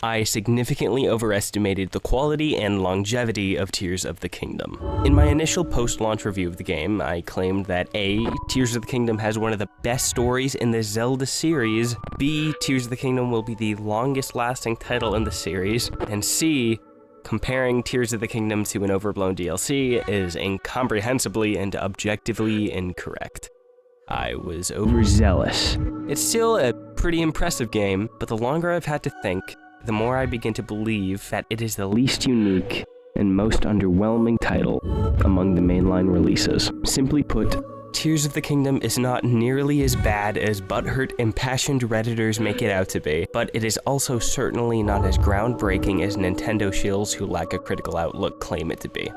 I significantly overestimated the quality and longevity of Tears of the Kingdom. In my initial post-launch review of the game, I claimed that A, Tears of the Kingdom has one of the best stories in the Zelda series, B, Tears of the Kingdom will be the longest-lasting title in the series, and C, comparing Tears of the Kingdom to an overblown DLC is incomprehensibly and objectively incorrect. I was overzealous. It's still a pretty impressive game, but the longer I've had to think, the more I begin to believe that it is the least unique and most underwhelming title among the mainline releases. Simply put, Tears of the Kingdom is not nearly as bad as butthurt, impassioned Redditors make it out to be, but it is also certainly not as groundbreaking as Nintendo shills who lack a critical outlook claim it to be.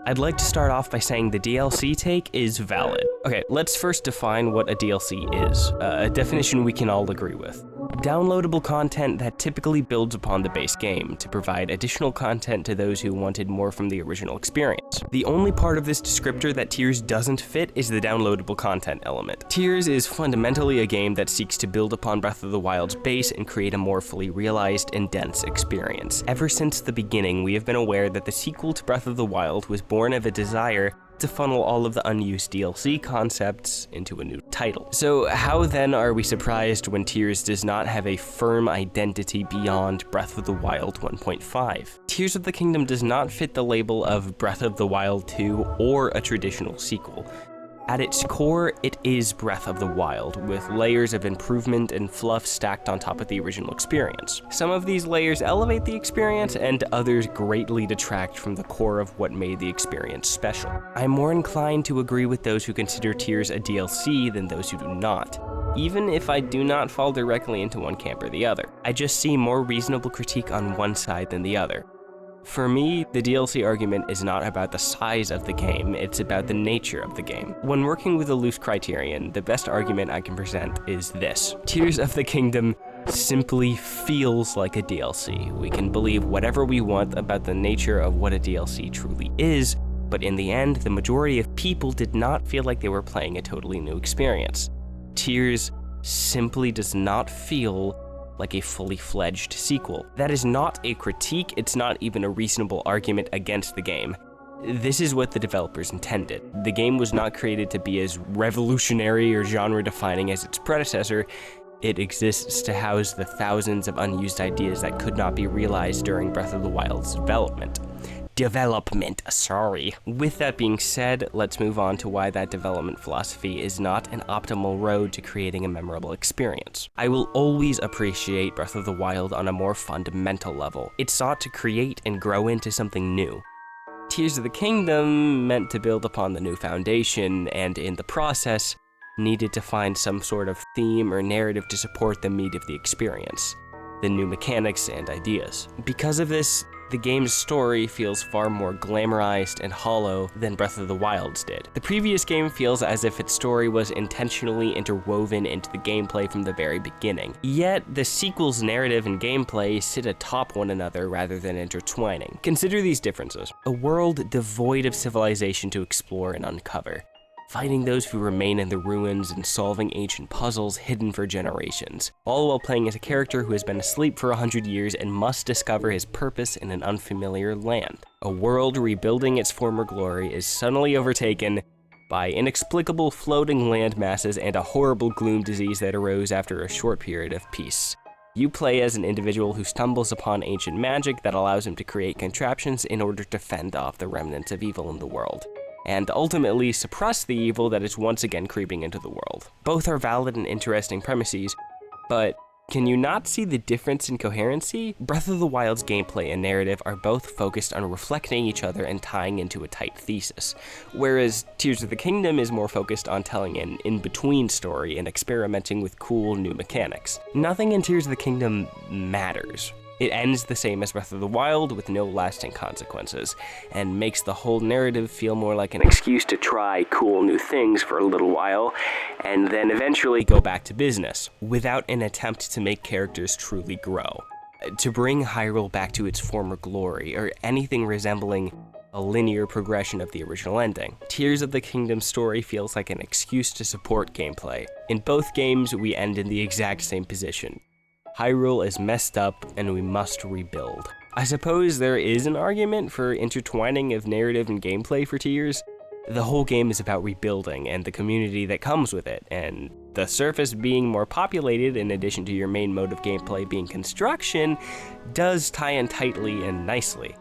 I'd like to start off by saying the DLC take is valid. Okay, let's first define what a DLC is, a definition we can all agree with. Downloadable content that typically builds upon the base game to provide additional content to those who wanted more from the original experience. The only part of this descriptor that Tears doesn't fit is the downloadable content element. Tears is fundamentally a game that seeks to build upon Breath of the Wild's base and create a more fully realized and dense experience. Ever since the beginning, we have been aware that the sequel to Breath of the Wild was born of a desire to funnel all of the unused DLC concepts into a new title. So how then are we surprised when Tears does not have a firm identity beyond Breath of the Wild 1.5? Tears of the Kingdom does not fit the label of Breath of the Wild 2 or a traditional sequel. At its core, it is Breath of the Wild, with layers of improvement and fluff stacked on top of the original experience. Some of these layers elevate the experience, and others greatly detract from the core of what made the experience special. I'm more inclined to agree with those who consider Tears a DLC than those who do not, even if I do not fall directly into one camp or the other. I just see more reasonable critique on one side than the other. For me, the DLC argument is not about the size of the game, it's about the nature of the game. When working with a loose criterion, the best argument I can present is this. Tears of the Kingdom simply feels like a DLC. We can believe whatever we want about the nature of what a DLC truly is, but in the end, the majority of people did not feel like they were playing a totally new experience. Tears simply does not feel like a fully fledged sequel. That is not a critique, it's not even a reasonable argument against the game. This is what the developers intended. The game was not created to be as revolutionary or genre-defining as its predecessor. It exists to house the thousands of unused ideas that could not be realized during Breath of the Wild's development. With that being said, let's move on to why that development philosophy is not an optimal road to creating a memorable experience. I will always appreciate Breath of the Wild on a more fundamental level. It sought to create and grow into something new. Tears of the Kingdom meant to build upon the new foundation, and in the process, needed to find some sort of theme or narrative to support the meat of the experience, the new mechanics and ideas. Because of this, the game's story feels far more glamorized and hollow than Breath of the Wild's did. The previous game feels as if its story was intentionally interwoven into the gameplay from the very beginning. Yet, the sequel's narrative and gameplay sit atop one another rather than intertwining. Consider these differences. A world devoid of civilization to explore and uncover, fighting those who remain in the ruins and solving ancient puzzles hidden for generations, all while playing as a character who has been asleep for 100 years and must discover his purpose in an unfamiliar land. A world rebuilding its former glory is suddenly overtaken by inexplicable floating land masses and a horrible gloom disease that arose after a short period of peace. You play as an individual who stumbles upon ancient magic that allows him to create contraptions in order to fend off the remnants of evil in the world, and ultimately suppress the evil that is once again creeping into the world. Both are valid and interesting premises, but can you not see the difference in coherency? Breath of the Wild's gameplay and narrative are both focused on reflecting each other and tying into a tight thesis, whereas Tears of the Kingdom is more focused on telling an in-between story and experimenting with cool new mechanics. Nothing in Tears of the Kingdom matters. It ends the same as Breath of the Wild with no lasting consequences, and makes the whole narrative feel more like an excuse to try cool new things for a little while, and then eventually go back to business, without an attempt to make characters truly grow. To bring Hyrule back to its former glory, or anything resembling a linear progression of the original ending. Tears of the Kingdom story feels like an excuse to support gameplay. In both games, we end in the exact same position. Hyrule is messed up, and we must rebuild. I suppose there is an argument for intertwining of narrative and gameplay for Tears. The whole game is about rebuilding and the community that comes with it, and the surface being more populated in addition to your main mode of gameplay being construction does tie in tightly and nicely.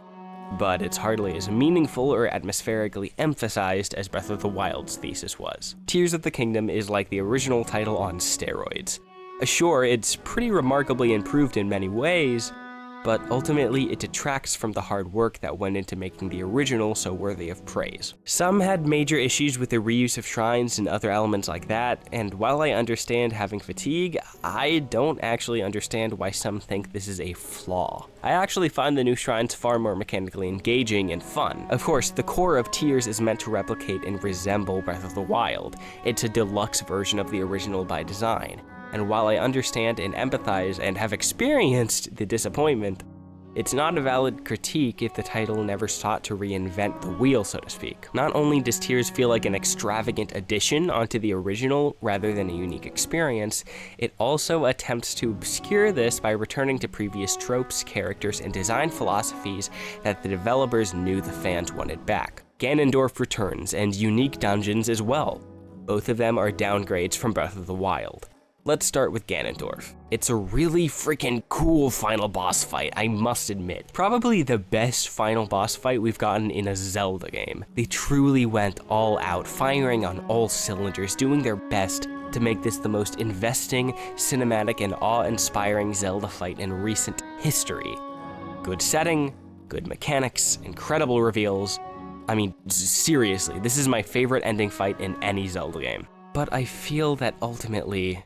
But it's hardly as meaningful or atmospherically emphasized as Breath of the Wild's thesis was. Tears of the Kingdom is like the original title on steroids. Sure, it's pretty remarkably improved in many ways, but ultimately it detracts from the hard work that went into making the original so worthy of praise. Some had major issues with the reuse of shrines and other elements like that, and while I understand having fatigue, I don't actually understand why some think this is a flaw. I actually find the new shrines far more mechanically engaging and fun. Of course, the core of Tears is meant to replicate and resemble Breath of the Wild. It's a deluxe version of the original by design. And while I understand and empathize and have experienced the disappointment, it's not a valid critique if the title never sought to reinvent the wheel, so to speak. Not only does Tears feel like an extravagant addition onto the original rather than a unique experience, it also attempts to obscure this by returning to previous tropes, characters, and design philosophies that the developers knew the fans wanted back. Ganondorf returns, and unique dungeons as well. Both of them are downgrades from Breath of the Wild. Let's start with Ganondorf. It's a really freaking cool final boss fight, I must admit. Probably the best final boss fight we've gotten in a Zelda game. They truly went all out, firing on all cylinders, doing their best to make this the most investing, cinematic, and awe-inspiring Zelda fight in recent history. Good setting, good mechanics, incredible reveals. I mean, seriously, this is my favorite ending fight in any Zelda game. But I feel that ultimately,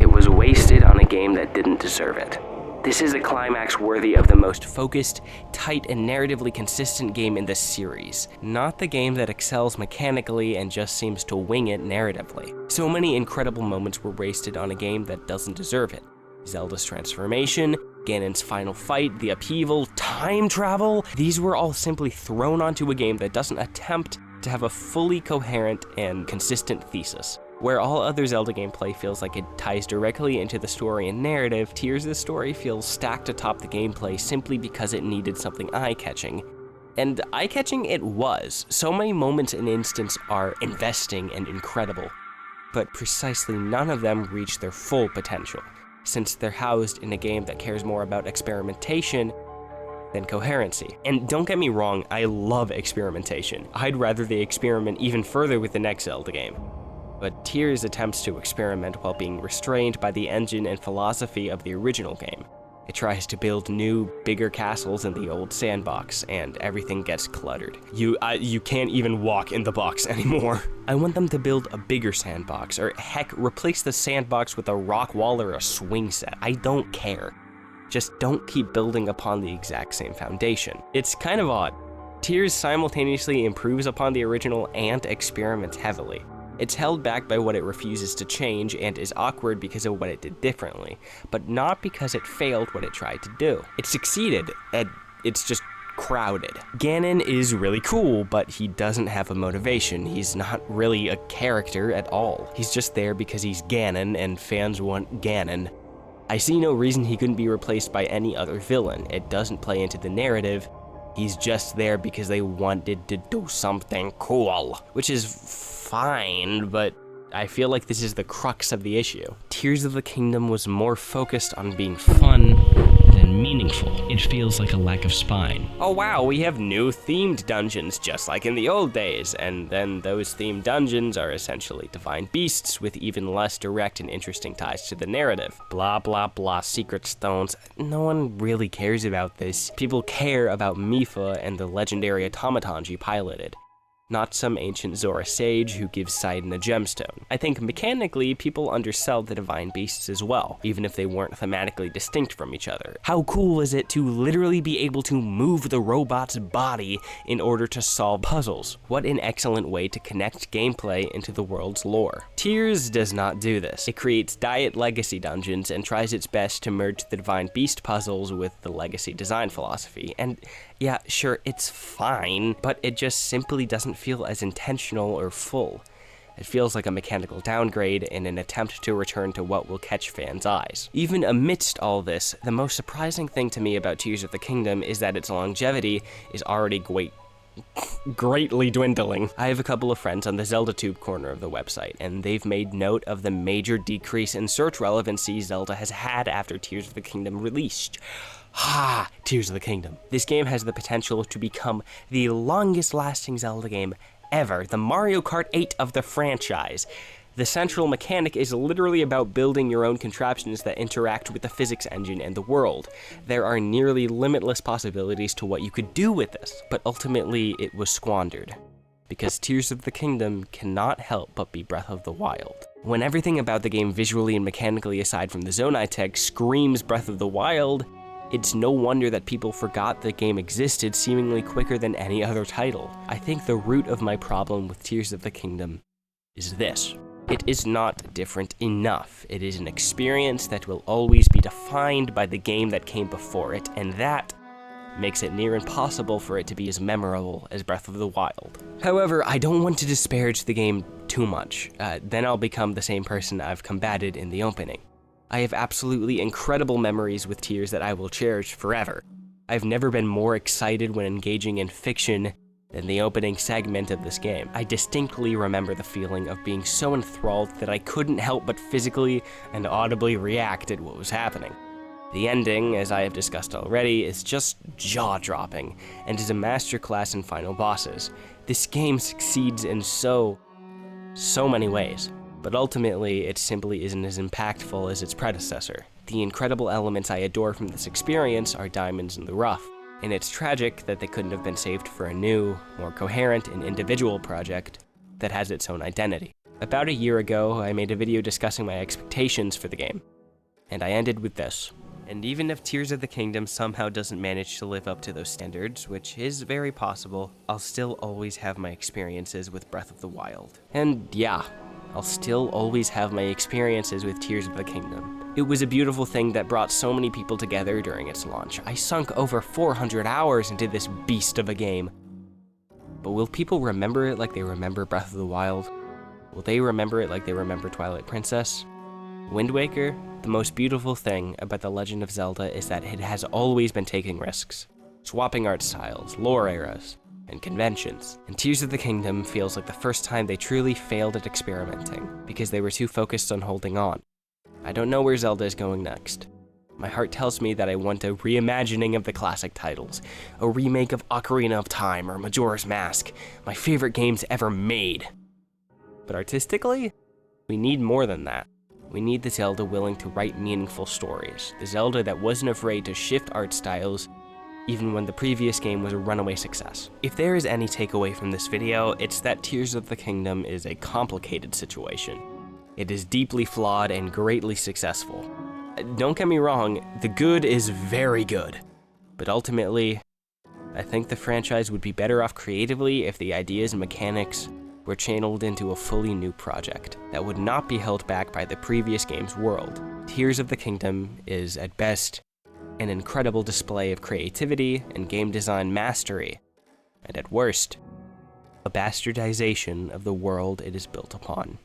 it was wasted on a game that didn't deserve it. This is a climax worthy of the most focused, tight, and narratively consistent game in the series, not the game that excels mechanically and just seems to wing it narratively. So many incredible moments were wasted on a game that doesn't deserve it. Zelda's transformation, Ganon's final fight, the upheaval, time travel, these were all simply thrown onto a game that doesn't attempt to have a fully coherent and consistent thesis. Where all other Zelda gameplay feels like it ties directly into the story and narrative, Tears' story feels stacked atop the gameplay simply because it needed something eye-catching. And eye-catching it was. So many moments and instants are investing and incredible, but precisely none of them reach their full potential, since they're housed in a game that cares more about experimentation than coherency. And don't get me wrong, I love experimentation. I'd rather they experiment even further with the next Zelda game. But Tears attempts to experiment while being restrained by the engine and philosophy of the original game. It tries to build new, bigger castles in the old sandbox, and everything gets cluttered. You can't even walk in the box anymore. I want them to build a bigger sandbox, or heck, replace the sandbox with a rock wall or a swing set. I don't care. Just don't keep building upon the exact same foundation. It's kind of odd. Tears simultaneously improves upon the original and experiments heavily. It's held back by what it refuses to change and is awkward because of what it did differently, but not because it failed what it tried to do. It succeeded, and it's just crowded. Ganon is really cool, but he doesn't have a motivation. He's not really a character at all. He's just there because he's Ganon and fans want Ganon. I see no reason he couldn't be replaced by any other villain. It doesn't play into the narrative. He's just there because they wanted to do something cool, which is fine, but I feel like this is the crux of the issue. Tears of the Kingdom was more focused on being fun than meaningful. It feels like a lack of spine. Oh wow, we have new themed dungeons just like in the old days, and then those themed dungeons are essentially divine beasts with even less direct and interesting ties to the narrative. Blah blah blah, secret stones. No one really cares about this. People care about Mipha and the legendary automatons you piloted. not some ancient Zora sage who gives Sidon a gemstone. I think mechanically, people undersell the divine beasts as well, even if they weren't thematically distinct from each other. How cool is it to literally be able to move the robot's body in order to solve puzzles? What an excellent way to connect gameplay into the world's lore. Tears does not do this. It creates Diet Legacy dungeons and tries its best to merge the divine beast puzzles with the Legacy design philosophy, and yeah, sure, it's fine, but it just simply doesn't feel as intentional or full. It feels like a mechanical downgrade in an attempt to return to what will catch fans' eyes. Even amidst all this, the most surprising thing to me about Tears of the Kingdom is that its longevity is already greatly dwindling. I have a couple of friends on the ZeldaTube corner of the website, and they've made note of the major decrease in search relevancy Zelda has had after Tears of the Kingdom released. Tears of the Kingdom. This game has the potential to become the longest-lasting Zelda game ever, the Mario Kart 8 of the franchise. The central mechanic is literally about building your own contraptions that interact with the physics engine and the world. There are nearly limitless possibilities to what you could do with this, but ultimately it was squandered. Because Tears of the Kingdom cannot help but be Breath of the Wild. When everything about the game visually and mechanically aside from the Zonai tech screams Breath of the Wild, it's no wonder that people forgot the game existed seemingly quicker than any other title. I think the root of my problem with Tears of the Kingdom is this. It is not different enough. It is an experience that will always be defined by the game that came before it, and that makes it near impossible for it to be as memorable as Breath of the Wild. However, I don't want to disparage the game too much. Then I'll become the same person I've combated in the opening. I have absolutely incredible memories with Tears that I will cherish forever. I've never been more excited when engaging in fiction than the opening segment of this game. I distinctly remember the feeling of being so enthralled that I couldn't help but physically and audibly react at what was happening. The ending, as I have discussed already, is just jaw-dropping, and is a masterclass in final bosses. This game succeeds in so many ways. But ultimately, it simply isn't as impactful as its predecessor. The incredible elements I adore from this experience are diamonds in the rough, and it's tragic that they couldn't have been saved for a new, more coherent and individual project that has its own identity. About a year ago, I made a video discussing my expectations for the game, and I ended with this. And even if Tears of the Kingdom somehow doesn't manage to live up to those standards, which is very possible, I'll still always have my experiences with Breath of the Wild. And yeah, I'll still always have my experiences with Tears of the Kingdom. It was a beautiful thing that brought so many people together during its launch. I sunk over 400 hours into this beast of a game. But will people remember it like they remember Breath of the Wild? Will they remember it like they remember Twilight Princess? Wind Waker? The most beautiful thing about The Legend of Zelda is that it has always been taking risks, swapping art styles, lore eras, and conventions. And Tears of the Kingdom feels like the first time they truly failed at experimenting, because they were too focused on holding on. I don't know where Zelda is going next. My heart tells me that I want a reimagining of the classic titles, a remake of Ocarina of Time or Majora's Mask, my favorite games ever made. But artistically, we need more than that. We need the Zelda willing to write meaningful stories, the Zelda that wasn't afraid to shift art styles even when the previous game was a runaway success. If there is any takeaway from this video, it's that Tears of the Kingdom is a complicated situation. It is deeply flawed and greatly successful. Don't get me wrong, the good is very good, but ultimately, I think the franchise would be better off creatively if the ideas and mechanics were channeled into a fully new project that would not be held back by the previous game's world. Tears of the Kingdom is, at best, an incredible display of creativity and game design mastery, and at worst, a bastardization of the world it is built upon.